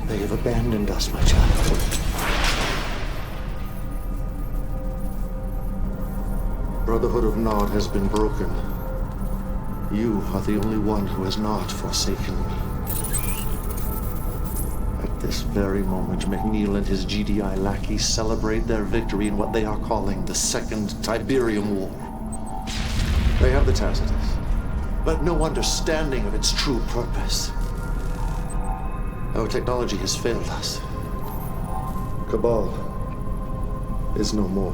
They have abandoned us, my child. Brotherhood of Nod has been broken. You are the only one who has not forsaken me. At this very moment, McNeil and his GDI lackeys celebrate their victory in what they are calling the Second Tiberium War. They have the Tacitus, but no understanding of its true purpose. Our technology has failed us. Cabal is no more.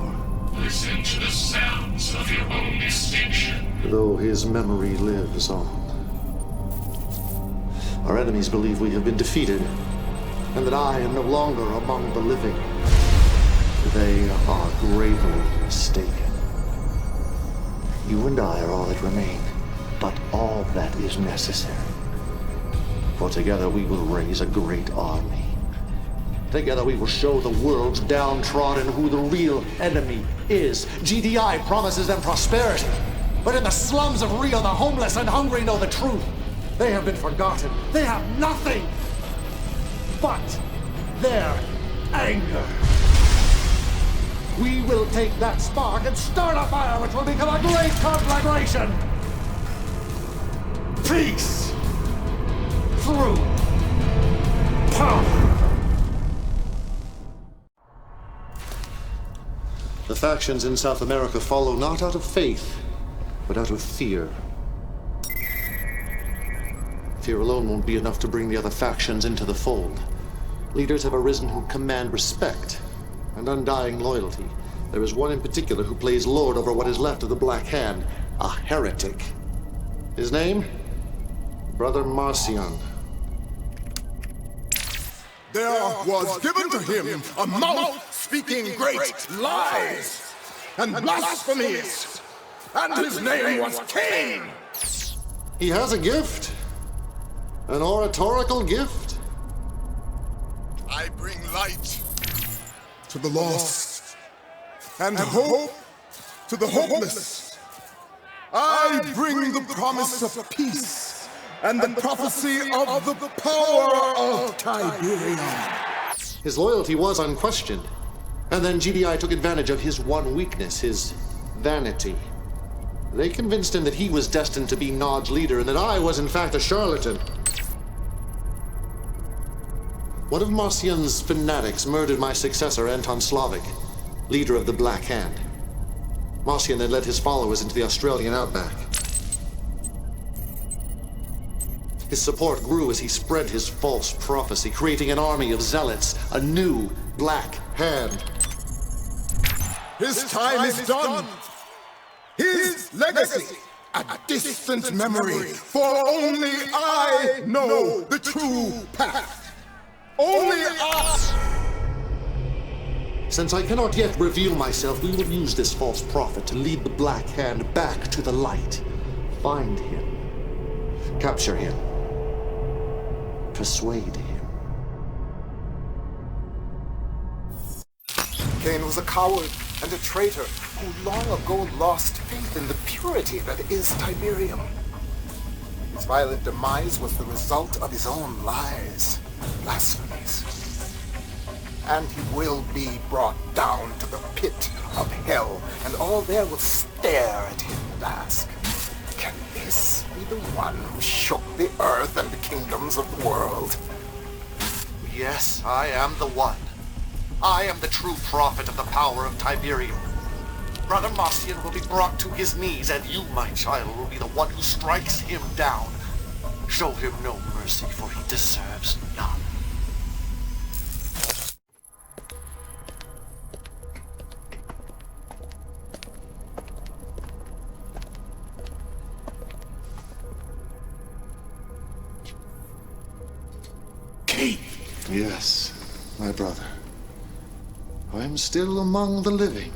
Listen to the sounds of your own extinction. Though his memory lives on. Our enemies believe we have been defeated, and that I am no longer among the living. They are gravely mistaken. You and I are all that remain, but all that is necessary. For together we will raise a great army. Together we will show the world's downtrodden who the real enemy is. GDI promises them prosperity, but in the slums of Rio, the homeless and hungry know the truth. They have been forgotten. They have nothing but their anger. We will take that spark and start a fire which will become a great conflagration. Peace through power. The factions in South America follow not out of faith, but out of fear. Fear alone won't be enough to bring the other factions into the fold. Leaders have arisen who command respect and undying loyalty. There is one in particular who plays lord over what is left of the Black Hand, a heretic. His name? Brother Marcion. There was given to him a mouth speaking great lies and blasphemies, and his name was Kane. He has a gift. An oratorical gift. I bring light to the lost and hope to the hopeless. I bring the promise of peace and the prophecy of the power of Tiberium. His loyalty was unquestioned. And then GDI took advantage of his one weakness, his vanity. They convinced him that he was destined to be Nod's leader and that I was in fact a charlatan. One of Marcion's fanatics murdered my successor, Anton Slavic, leader of the Black Hand. Marcion then led his followers into the Australian outback. His support grew as he spread his false prophecy, creating an army of zealots, a new Black Hand. His time is done. His legacy, a distant memory, for only I know the true path. Only I! Since I cannot yet reveal myself, we will use this false prophet to lead the Black Hand back to the light. Find him. Capture him. Persuade him. Kane was a coward and a traitor who long ago lost faith in the purity that is Tiberium. His violent demise was the result of his own lies and blasphemies. And he will be brought down to the pit of hell, and all there will stare at him and ask, can this be the one who shook the earth and the kingdoms of the world? Yes, I am the one. I am the true prophet of the power of Tiberium. Brother Marcion will be brought to his knees, and you, my child, will be the one who strikes him down. Show him no mercy, for he deserves none. Kane! Yes, my brother. I am still among the living.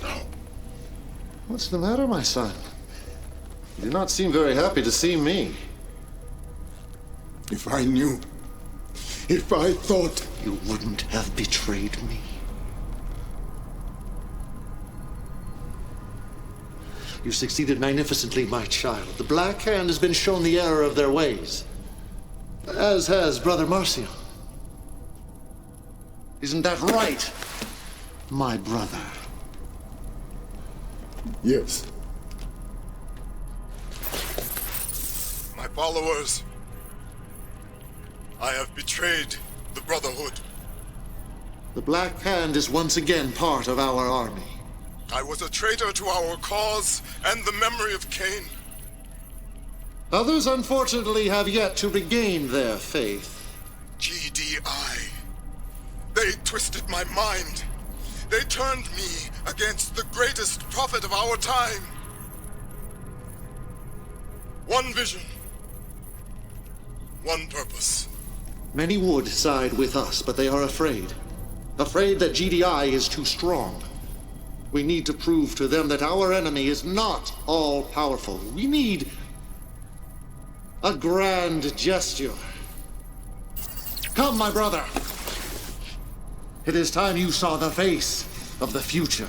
No. What's the matter, my son? You do not seem very happy to see me. If I knew, if I thought... You wouldn't have betrayed me. You succeeded magnificently, my child. The Black Hand has been shown the error of their ways. As has Brother Marcio. Isn't that right, my brother? Yes. My followers, I have betrayed the Brotherhood. The Black Hand is once again part of our army. I was a traitor to our cause and the memory of Kane. Others, unfortunately, have yet to regain their faith. GDI. They twisted my mind. They turned me against the greatest prophet of our time. One vision. One purpose. Many would side with us, but they are afraid. Afraid that GDI is too strong. We need to prove to them that our enemy is not all-powerful. We need a grand gesture. Come, my brother. It is time you saw the face of the future.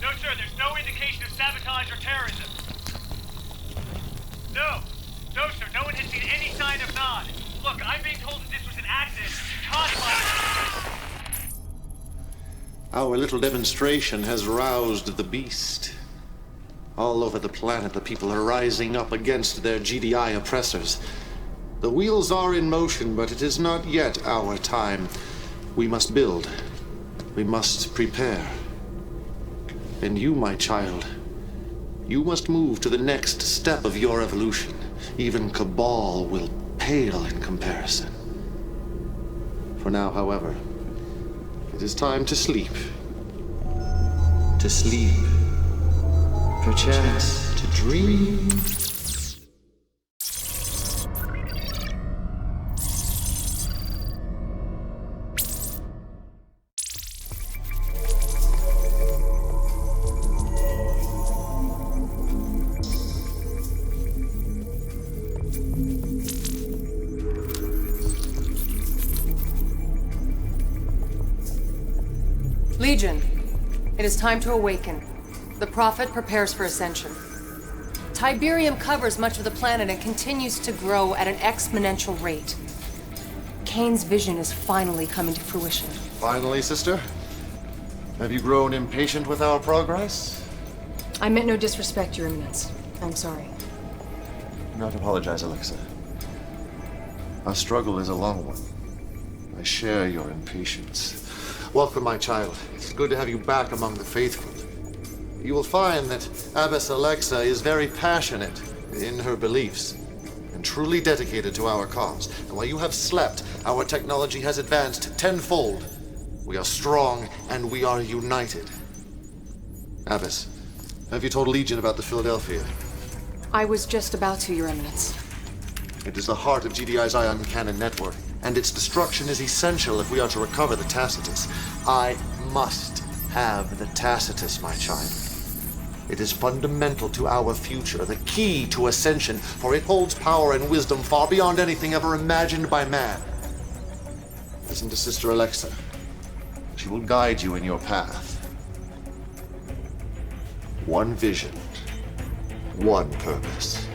No, sir, there's no indication of sabotage or terrorism. No, sir, no one has seen any sign of Nod. Look, I'm being told that this was an accident caused by... Our little demonstration has roused the beast. All over the planet, the people are rising up against their GDI oppressors. The wheels are in motion, but it is not yet our time. We must build. We must prepare. And you, my child, you must move to the next step of your evolution. Even Cabal will pale in comparison. For now, however, it is time to sleep. To sleep. Perchance to dream. Legion, it is time to awaken. The Prophet prepares for ascension. Tiberium covers much of the planet and continues to grow at an exponential rate. Kane's vision is finally coming to fruition. Finally, sister? Have you grown impatient with our progress? I meant no disrespect, Your Eminence. I'm sorry. Do not apologize, Alexa. Our struggle is a long one. I share your impatience. Welcome, my child. It's good to have you back among the faithful. You will find that Abbess Alexa is very passionate in her beliefs and truly dedicated to our cause. And while you have slept, our technology has advanced tenfold. We are strong and we are united. Abbess, have you told Legion about the Philadelphia? I was just about to, Your Eminence. It is the heart of GDI's ion cannon network, and its destruction is essential if we are to recover the Tacitus. I must have the Tacitus, my child. It is fundamental to our future, the key to ascension, for it holds power and wisdom far beyond anything ever imagined by man. Listen to Sister Alexa. She will guide you in your path. One vision, one purpose.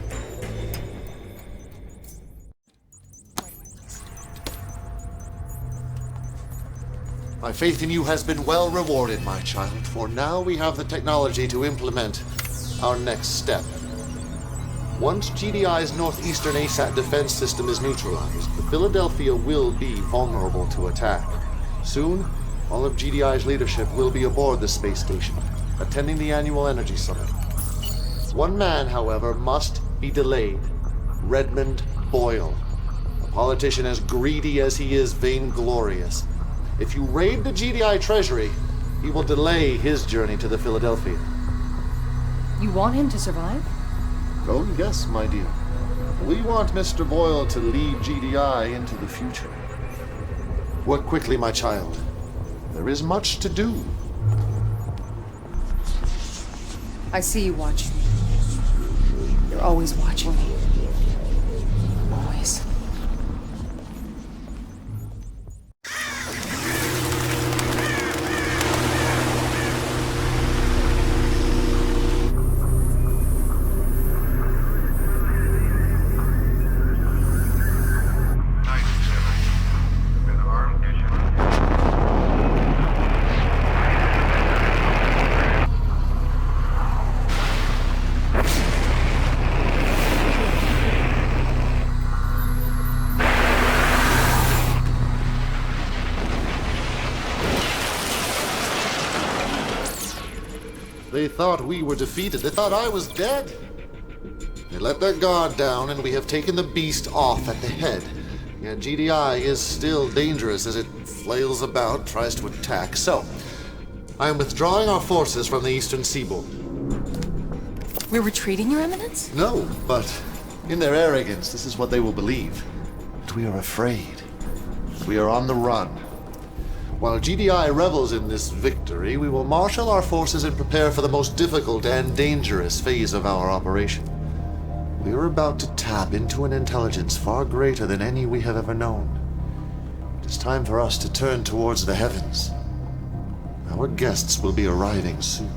My faith in you has been well rewarded, my child, for now we have the technology to implement our next step. Once GDI's northeastern ASAT defense system is neutralized, the Philadelphia will be vulnerable to attack. Soon, all of GDI's leadership will be aboard the space station, attending the annual energy summit. One man, however, must be delayed. Redmond Boyle, a politician as greedy as he is vainglorious. If you raid the GDI treasury, he will delay his journey to the Philadelphia. You want him to survive? Oh, yes, my dear. We want Mr. Boyle to lead GDI into the future. Work quickly, my child. There is much to do. I see you watching me. You're always watching me. Always. They thought we were defeated. They thought I was dead. They let their guard down, and we have taken the beast off at the head. Yet GDI is still dangerous as it flails about, tries to attack. So, I am withdrawing our forces from the eastern seaboard. We're retreating, Your Eminence? No, but in their arrogance, this is what they will believe. But we are afraid. We are on the run. While GDI revels in this victory, we will marshal our forces and prepare for the most difficult and dangerous phase of our operation. We are about to tap into an intelligence far greater than any we have ever known. It is time for us to turn towards the heavens. Our guests will be arriving soon.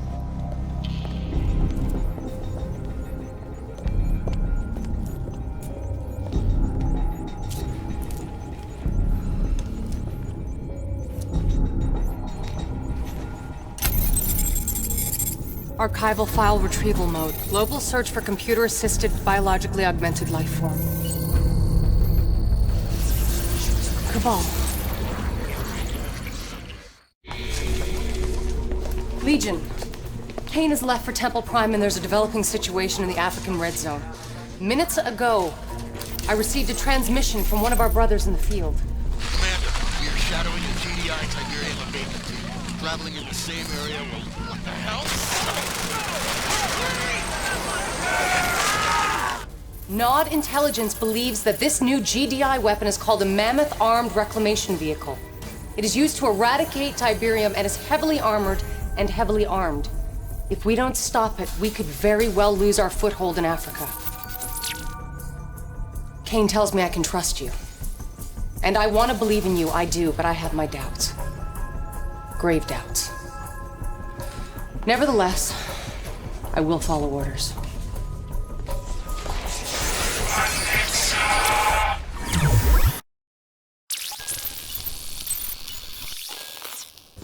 Archival file retrieval mode. Global search for computer-assisted, biologically augmented life form. Cabal. Legion. Kane has left for Temple Prime and there's a developing situation in the African Red Zone. Minutes ago, I received a transmission from one of our brothers in the field. Commander, we are shadowing the GDI Tiberium abatement team. Traveling in the same area. Well, what the hell? Nod Intelligence believes that this new GDI weapon is called a Mammoth Armed Reclamation Vehicle. It is used to eradicate Tiberium and is heavily armored and heavily armed. If we don't stop it, we could very well lose our foothold in Africa. Kane tells me I can trust you. And I want to believe in you, I do, but I have my doubts. Grave doubts. Nevertheless, I will follow orders.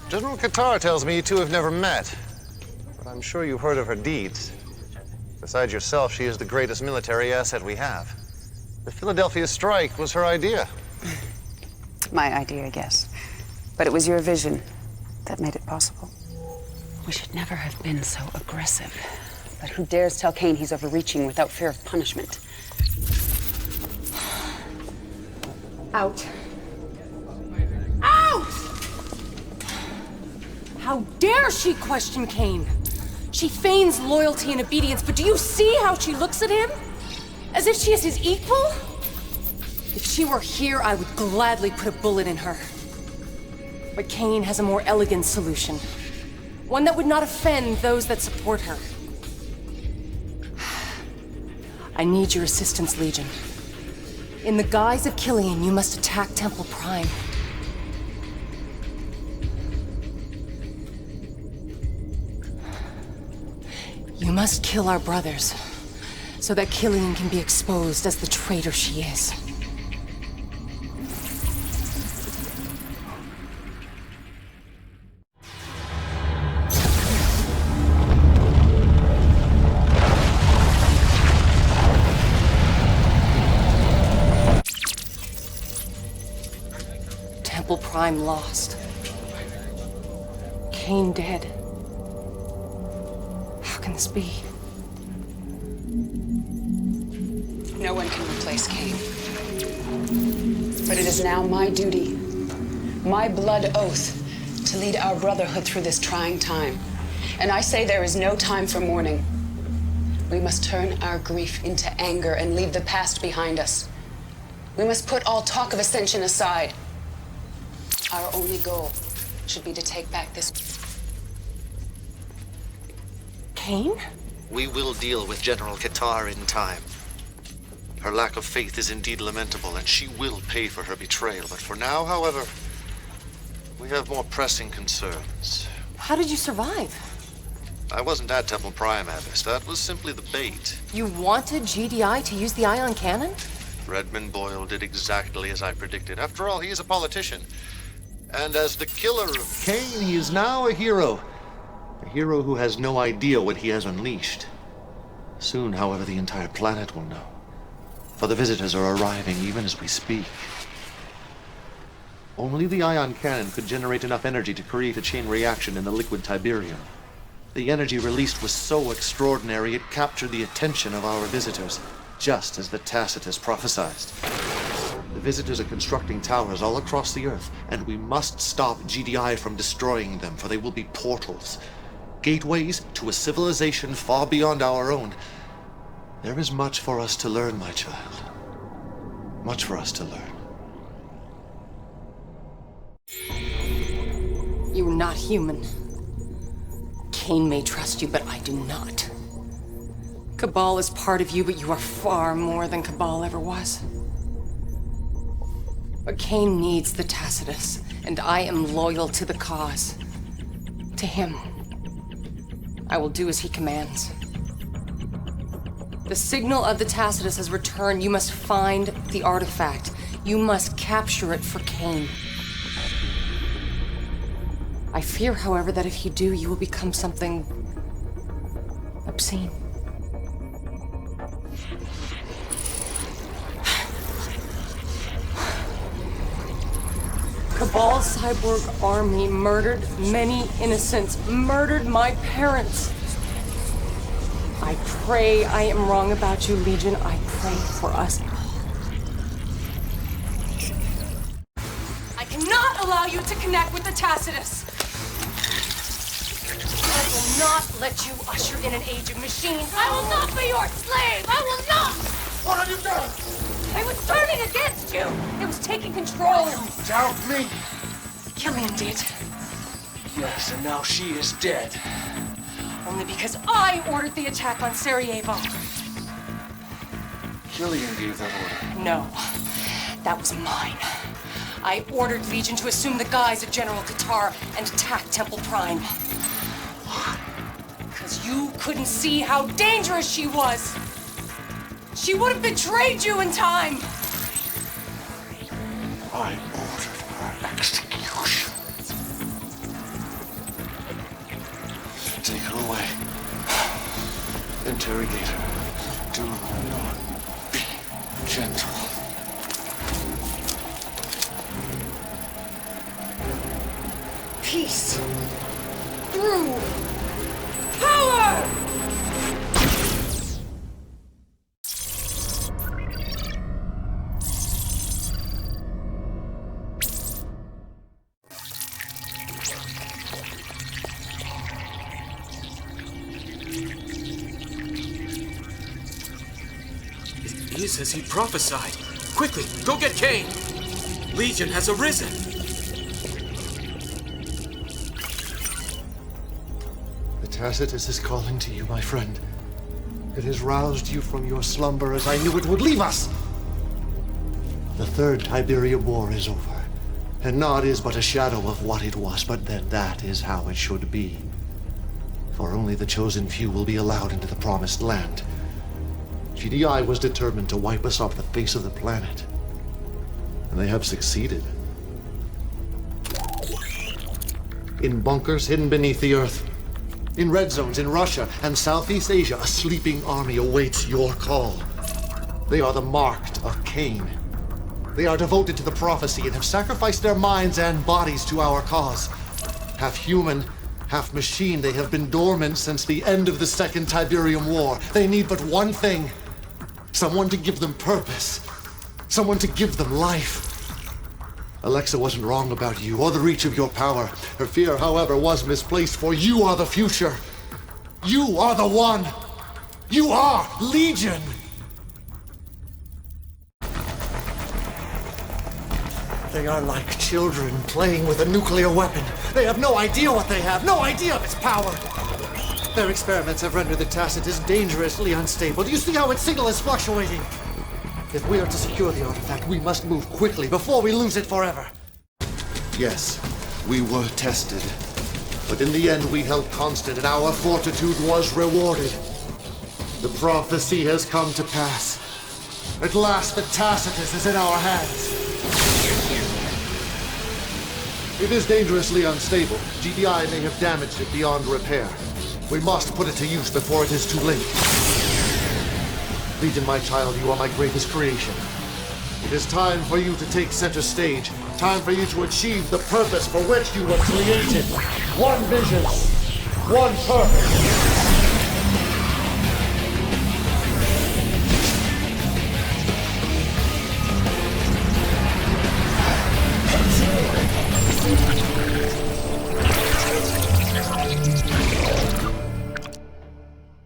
General Qatar tells me you two have never met, but I'm sure you've heard of her deeds. Besides yourself, she is the greatest military asset we have. The Philadelphia strike was her idea. My idea, yes. But it was your vision that made it possible. We should never have been so aggressive. But who dares tell Kane he's overreaching without fear of punishment? Out. Out! How dare she question Kane? She feigns loyalty and obedience, but do you see how she looks at him? As if she is his equal? If she were here, I would gladly put a bullet in her. But Kane has a more elegant solution. One that would not offend those that support her. I need your assistance, Legion. In the guise of Killian, you must attack Temple Prime. You must kill our brothers, so that Killian can be exposed as the traitor she is. Temple Prime lost. Kane dead. How can this be? No one can replace Kane. But it is now my duty, my blood oath, to lead our brotherhood through this trying time. And I say there is no time for mourning. We must turn our grief into anger and leave the past behind us. We must put all talk of ascension aside. Our only goal should be to take back this... Kane? We will deal with General Qatar in time. Her lack of faith is indeed lamentable, and she will pay for her betrayal. But for now, however, we have more pressing concerns. How did you survive? I wasn't at Temple Prime, Abbess. That was simply the bait. You wanted GDI to use the ion cannon? Redmond Boyle did exactly as I predicted. After all, he is a politician. And as the killer of Kane, he is now a hero. A hero who has no idea what he has unleashed. Soon, however, the entire planet will know. For the visitors are arriving even as we speak. Only the ion cannon could generate enough energy to create a chain reaction in the liquid Tiberium. The energy released was so extraordinary it captured the attention of our visitors, just as the Tacitus prophesied. The visitors are constructing towers all across the Earth, and we must stop GDI from destroying them, for they will be portals. Gateways to a civilization far beyond our own. There is much for us to learn, my child. Much for us to learn. You are not human. Kane may trust you, but I do not. Cabal is part of you, but you are far more than Cabal ever was. But Kane needs the Tacitus, and I am loyal to the cause. To him. I will do as he commands. The signal of the Tacitus has returned. You must find the artifact. You must capture it for Kane. I fear, however, that if you do, you will become something obscene. Cabal's cyborg army murdered many innocents, murdered my parents. I pray I am wrong about you, Legion. I pray for us all. I cannot allow you to connect with the Tacitus. I will not let you usher in an age of machines. I will not be your slave. I will not. What have you done? I was turning against you. It was taking control. Doubt me. Killian did. Yes, and now she is dead. Only because I ordered the attack on Sarajevo. Killian gave that order. No, that was mine. I ordered Legion to assume the guise of General Qatar and attack Temple Prime. Because you couldn't see how dangerous she was. She would have betrayed you in time. I ordered her execution. Take her away. Interrogate her. Do not be gentle. Peace. Through power! It is as he prophesied. Quickly, go get Kane. Legion has arisen. The Tacitus is calling to you, my friend. It has roused you from your slumber as I knew it would leave us. The third Tiberium War is over, and Nod is but a shadow of what it was, but then that is how it should be. For only the chosen few will be allowed into the promised land. GDI was determined to wipe us off the face of the planet. And they have succeeded. In bunkers hidden beneath the earth, in red zones in Russia and Southeast Asia, a sleeping army awaits your call. They are the marked of Kane. They are devoted to the prophecy and have sacrificed their minds and bodies to our cause. Half human, half machine, they have been dormant since the end of the Second Tiberium War. They need but one thing. Someone to give them purpose. Someone to give them life. Alexa wasn't wrong about you or the reach of your power. Her fear, however, was misplaced, for you are the future. You are the one. You are Legion. They are like children playing with a nuclear weapon. They have no idea what they have, no idea of its power. Their experiments have rendered the Tacitus dangerously unstable. Do you see how its signal is fluctuating? If we are to secure the artifact, we must move quickly before we lose it forever. Yes, we were tested. But in the end, we held constant and our fortitude was rewarded. The prophecy has come to pass. At last, the Tacitus is in our hands. It is dangerously unstable. GDI may have damaged it beyond repair. We must put it to use before it is too late. Legion, my child, you are my greatest creation. It is time for you to take center stage. Time for you to achieve the purpose for which you were created. One vision, one purpose.